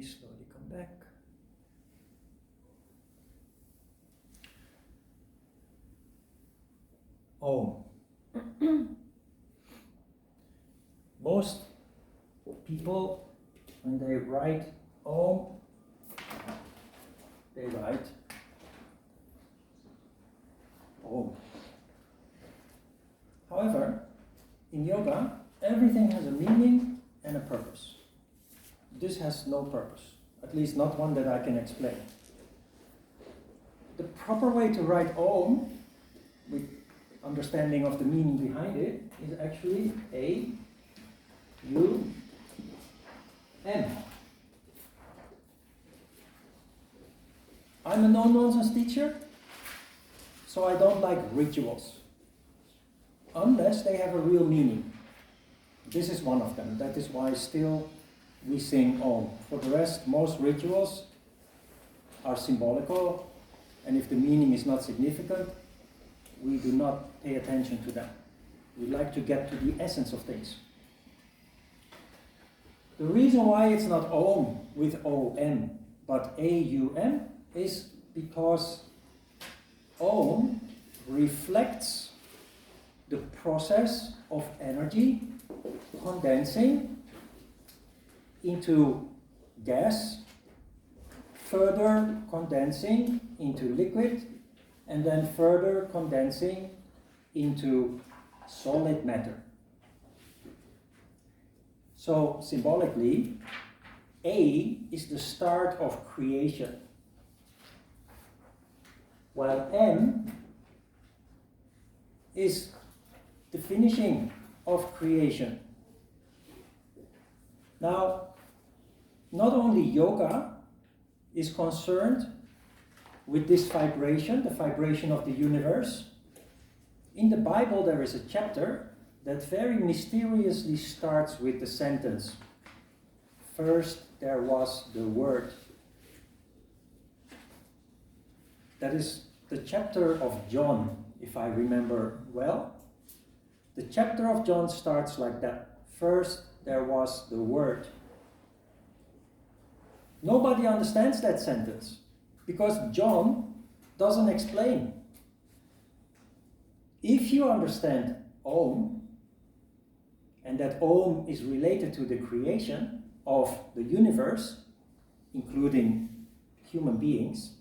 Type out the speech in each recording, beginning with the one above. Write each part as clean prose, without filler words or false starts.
slowly come back. Om. Most people, when they write Om, they write Om. However, in yoga, everything has a meaning and a purpose. This has no purpose, at least not one that I can explain. The proper way to write Om, with understanding of the meaning behind it, is actually A-U-M. I'm a no-nonsense teacher, so I don't like rituals, unless they have a real meaning. This is one of them. That is why still we sing Om. For the rest, most rituals are symbolical, and if the meaning is not significant, we do not pay attention to them. We like to get to the essence of things. The reason why it's not Om with O-M, but A-U-M, is because Om reflects the process of energy condensing into gas, further condensing into liquid, and then further condensing into solid matter. So symbolically, A is the start of creation, while M is the finishing of creation. Now, not only yoga is concerned with this vibration, the vibration of the universe. In the Bible there is a chapter that very mysteriously starts with the sentence, "First there was the Word." That is the chapter of John, if I remember well. The chapter of John starts like that. First there was the Word. Nobody understands that sentence because John doesn't explain. If you understand Om, and that Om is related to the creation of the universe, including human beings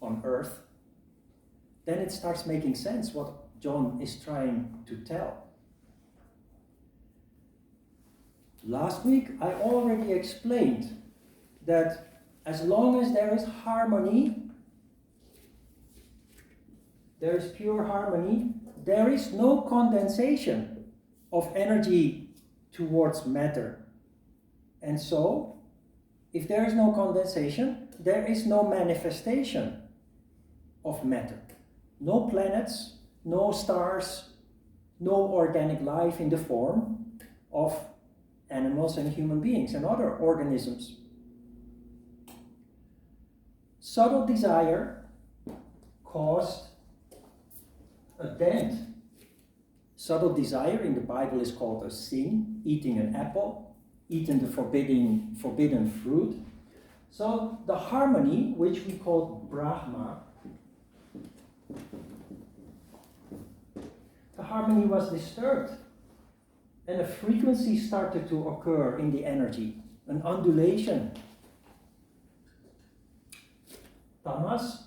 on earth, then it starts making sense what John is trying to tell. Last week I already explained that as long as there is harmony, there is pure harmony, there is no condensation of energy towards matter. And so, if there is no condensation, there is no manifestation of matter. No planets, no stars, no organic life in the form of animals and human beings and other organisms. Subtle desire caused a dent. Subtle desire in the Bible is called a sin, eating an apple, eating the forbidden fruit. So the harmony, which we call Brahma, the harmony was disturbed, and a frequency started to occur in the energy, an undulation. Tamas,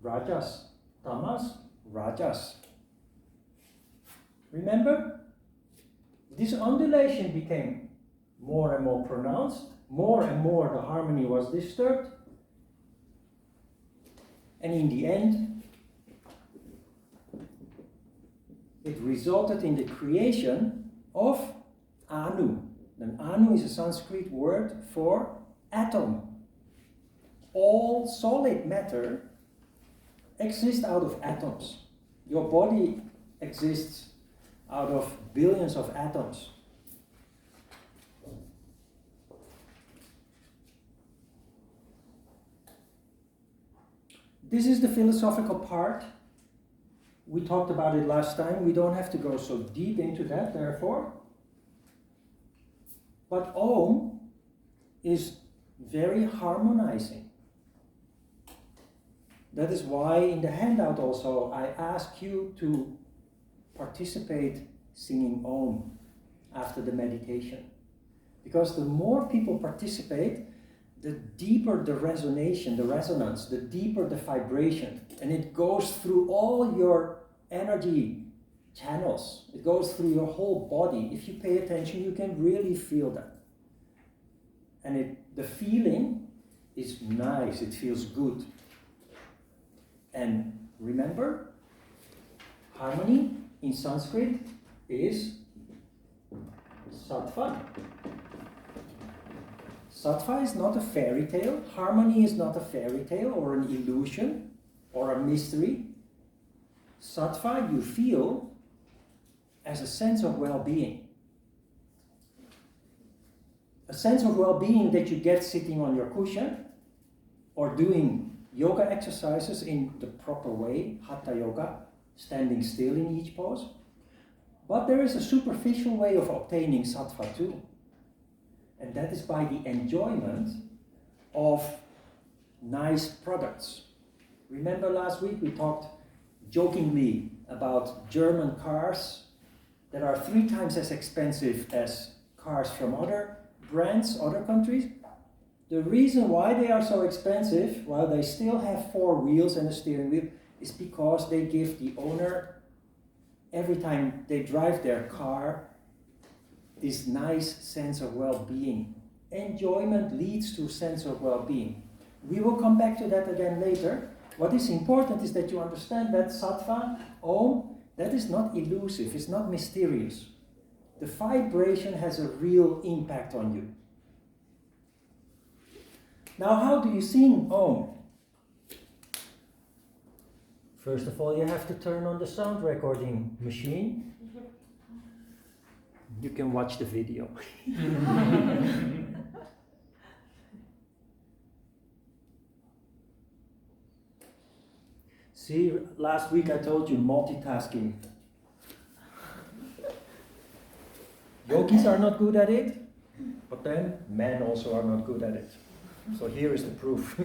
rajas, tamas, rajas. Remember? This undulation became more and more pronounced, more and more the harmony was disturbed, and in the end, it resulted in the creation of Anu. And Anu is a Sanskrit word for atom. All solid matter exists out of atoms. Your body exists out of billions of atoms. This is the philosophical part. We talked about it last time. We don't have to go so deep into that, therefore. But Om is very harmonizing. That is why in the handout also I ask you to participate singing Om after the meditation. Because the more people participate, the deeper the resonance, the deeper the vibration, and it goes through all your energy channels. It goes through your whole body. If you pay attention, you can really feel that. And the feeling is nice, it feels good. And remember, harmony in Sanskrit is sattva. Sattva is not a fairy tale. Harmony is not a fairy tale or an illusion or a mystery. Sattva you feel as a sense of well-being. A sense of well-being that you get sitting on your cushion or doing yoga exercises in the proper way, hatha yoga, standing still in each pose. But there is a superficial way of obtaining sattva too. And that is by the enjoyment of nice products. Remember last week we talked jokingly about German cars that are 3 times as expensive as cars from other brands, other countries. The reason why they are so expensive, while they still have 4 wheels and a steering wheel, is because they give the owner, every time they drive their car, this nice sense of well-being. Enjoyment leads to sense of well-being. We will come back to that again later. What is important is that you understand that sattva, Om, that is not elusive, it's not mysterious. The vibration has a real impact on you. Now, how do you sing Om? First of all, you have to turn on the sound recording machine. You can watch the video. See, last week I told you multitasking. Yogis are not good at it, but then men also are not good at it. So here is the proof.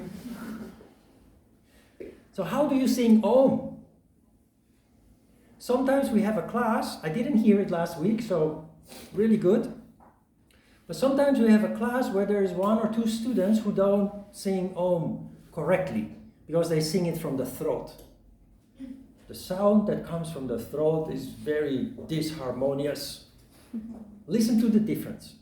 So how do you sing Om? Sometimes we have a class, I didn't hear it last week, so really good. But sometimes we have a class where there is 1 or 2 students who don't sing Om correctly, because they sing it from the throat. The sound that comes from the throat is very disharmonious. Listen to the difference.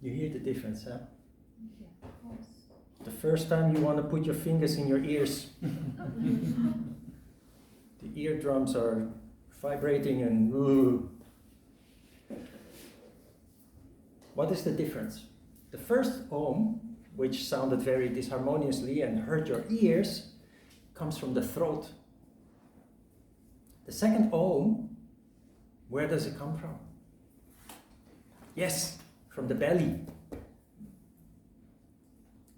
You hear the difference, huh? Yeah, of course. The first time you want to put your fingers in your ears. The eardrums are vibrating and ooh. What is the difference? The first Om, which sounded very disharmoniously and hurt your ears, comes from the throat. The second Om, where does it come from? Yes, from the belly.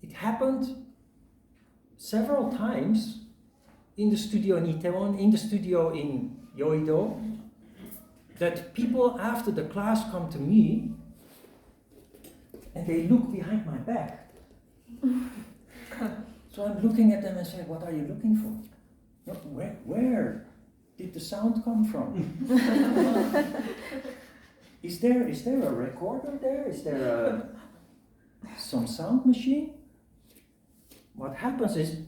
It happened several times in the studio in Itaewon, in the studio in Yoido, that people after the class come to me and they look behind my back. So I'm looking at them and say, what are you looking for? No, where did the sound come from? Is there a recorder there? Is there some sound machine? What happens is,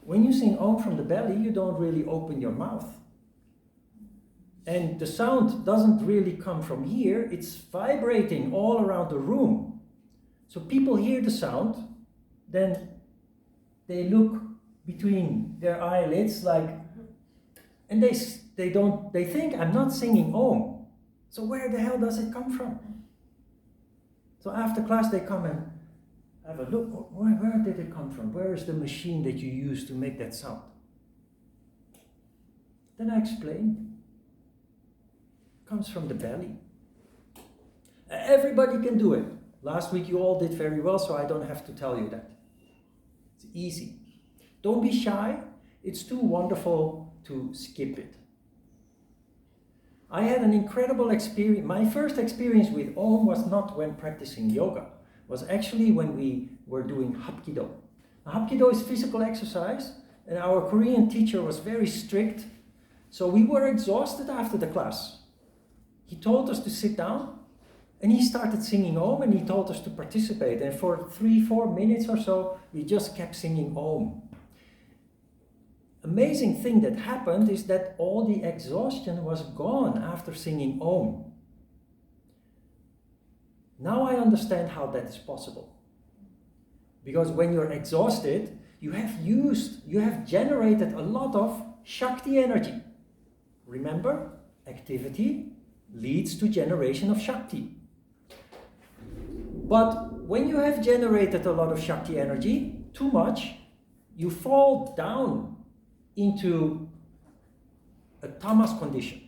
when you sing Om from the belly, you don't really open your mouth. And the sound doesn't really come from here, it's vibrating all around the room. So people hear the sound, then they look between their eyelids like, and they think I'm not singing Om. So where the hell does it come from? So after class they come and have a look. Where did it come from? Where is the machine that you use to make that sound? Then I explain. It comes from the belly. Everybody can do it. Last week you all did very well, so I don't have to tell you that. It's easy. Don't be shy. It's too wonderful to skip it. I had an incredible experience. My first experience with Om was not when practicing yoga. It was actually when we were doing Hapkido. Now, Hapkido is physical exercise, and our Korean teacher was very strict. So we were exhausted after the class. He told us to sit down, and he started singing Om, and he told us to participate. And for 3-4 minutes or so, we just kept singing Om. Amazing thing that happened is that all the exhaustion was gone after singing Om. Now I understand how that is possible. Because when you're exhausted, you have generated a lot of Shakti energy. Remember, activity leads to generation of Shakti. But when you have generated a lot of Shakti energy, too much, you fall down into a tamas condition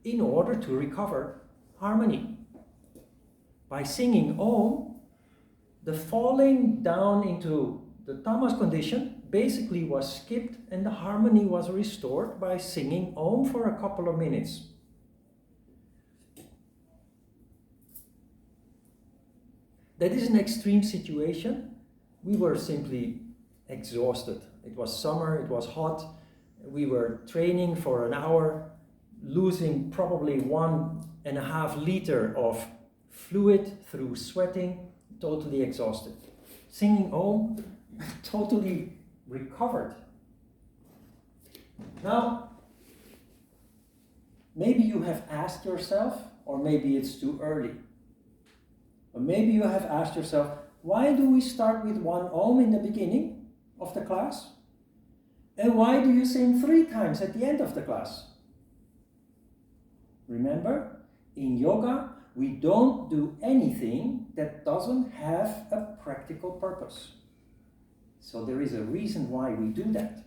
in order to recover harmony. By singing Om, the falling down into the tamas condition basically was skipped and the harmony was restored by singing Om for a couple of minutes. That is an extreme situation. We were simply exhausted. It was summer, it was hot. We were training for an hour, losing probably 1.5 liters of fluid through sweating, totally exhausted. Singing Om, totally recovered. Now, maybe you have asked yourself, or maybe it's too early, or maybe you have asked yourself, why do we start with one Om in the beginning of the class? And why do you sing 3 times at the end of the class? Remember, in yoga, we don't do anything that doesn't have a practical purpose. So there is a reason why we do that.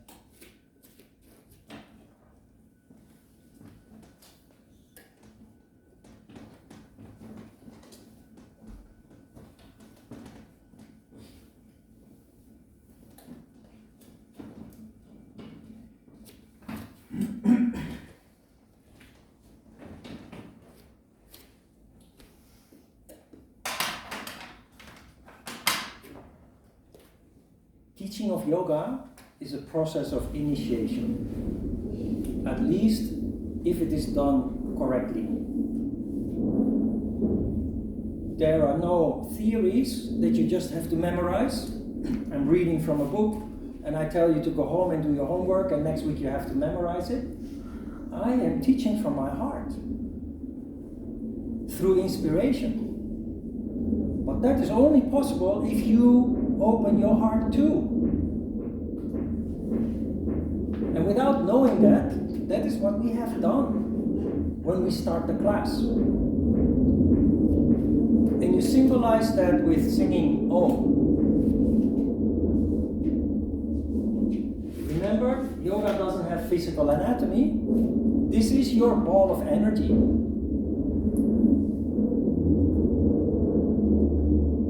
Teaching of yoga is a process of initiation, at least if it is done correctly. There are no theories that you just have to memorize. I'm reading from a book and I tell you to go home and do your homework and next week you have to memorize it. I am teaching from my heart, through inspiration. But that is only possible if you open your heart too. And without knowing that, that is what we have done when we start the class. And you symbolize that with singing Om. Remember, yoga doesn't have physical anatomy. This is your ball of energy.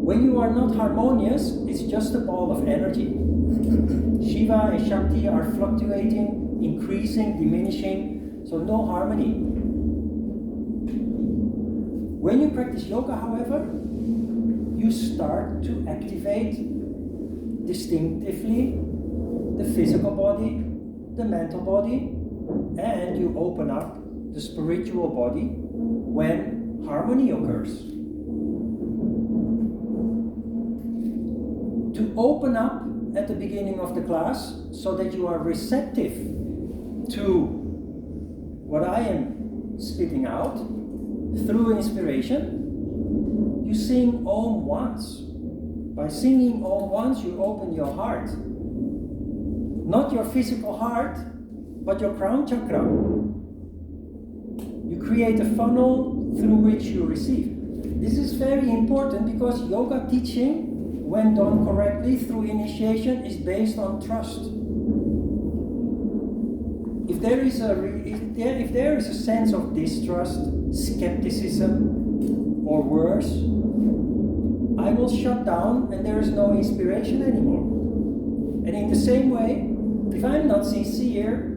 When you are not harmonious, it's just a ball of energy. Shiva and Shakti are fluctuating, increasing, diminishing, so no harmony. When you practice yoga, however, you start to activate distinctively the physical body, the mental body, and you open up the spiritual body when harmony occurs. To open up at the beginning of the class so that you are receptive to what I am spitting out through inspiration, you sing Om once. By singing Om once, you open your heart. Not your physical heart, but your crown chakra. You create a funnel through which you receive. This is very important because yoga teaching, when done correctly through initiation, is based on trust. If there is a sense of distrust, skepticism, or worse, I will shut down and there is no inspiration anymore. And in the same way, if I'm not sincere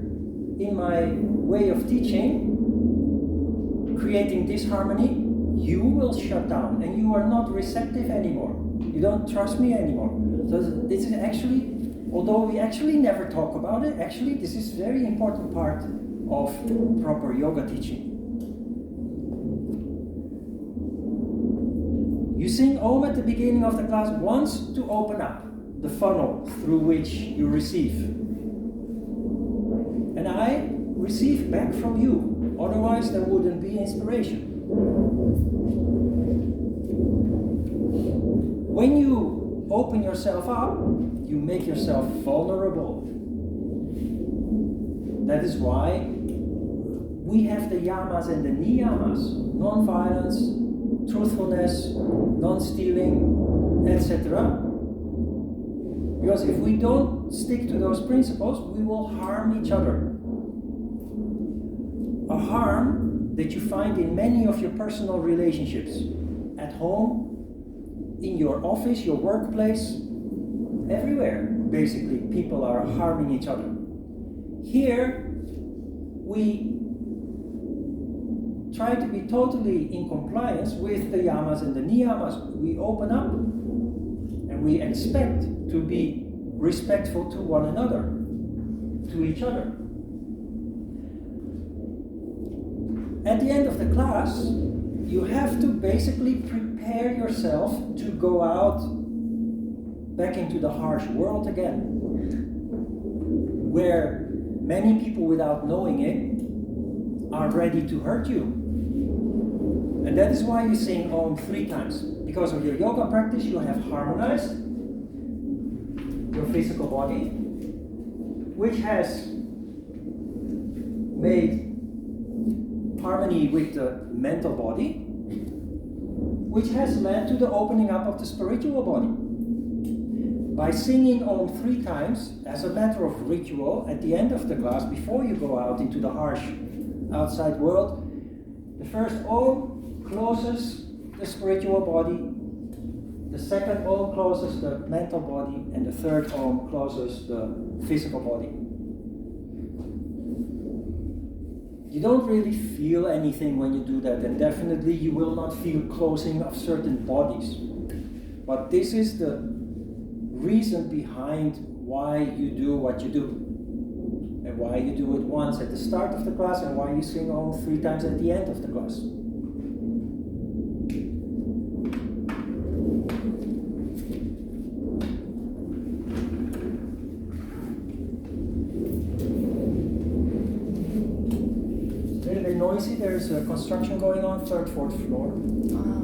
in my way of teaching, creating disharmony, you will shut down and you are not receptive anymore. You don't trust me anymore. So this is actually, although we actually never talk about it, actually this is a very important part of proper yoga teaching. You sing Om at the beginning of the class once to open up the funnel through which you receive. And I receive back from you, otherwise there wouldn't be inspiration. When you open yourself up, you make yourself vulnerable. That is why we have the yamas and the niyamas, non-violence, truthfulness, non-stealing, etc. Because if we don't stick to those principles, we will harm each other. A harm that you find in many of your personal relationships. At home, in your office, your workplace, everywhere, basically, people are harming each other. Here, we try to be totally in compliance with the yamas and the niyamas. We open up and we expect to be respectful to one another, to each other. At the end of the class, you have to basically prepare yourself to go out back into the harsh world again, where many people without knowing it are ready to hurt you. And that is why you sing Om 3 times. Because of your yoga practice, you have harmonized your physical body, which has made harmony with the mental body, which has led to the opening up of the spiritual body. By singing Om 3 times, as a matter of ritual, at the end of the class, before you go out into the harsh outside world, the first Om closes the spiritual body, the second Om closes the mental body, and the third Om closes the physical body. You don't really feel anything when you do that, and definitely you will not feel closing of certain bodies. But this is the reason behind why you do what you do, and why you do it once at the start of the class, and why you sing Om 3 times at the end of the class. Noisy. There's a construction going on, 3rd, 4th floor. Wow.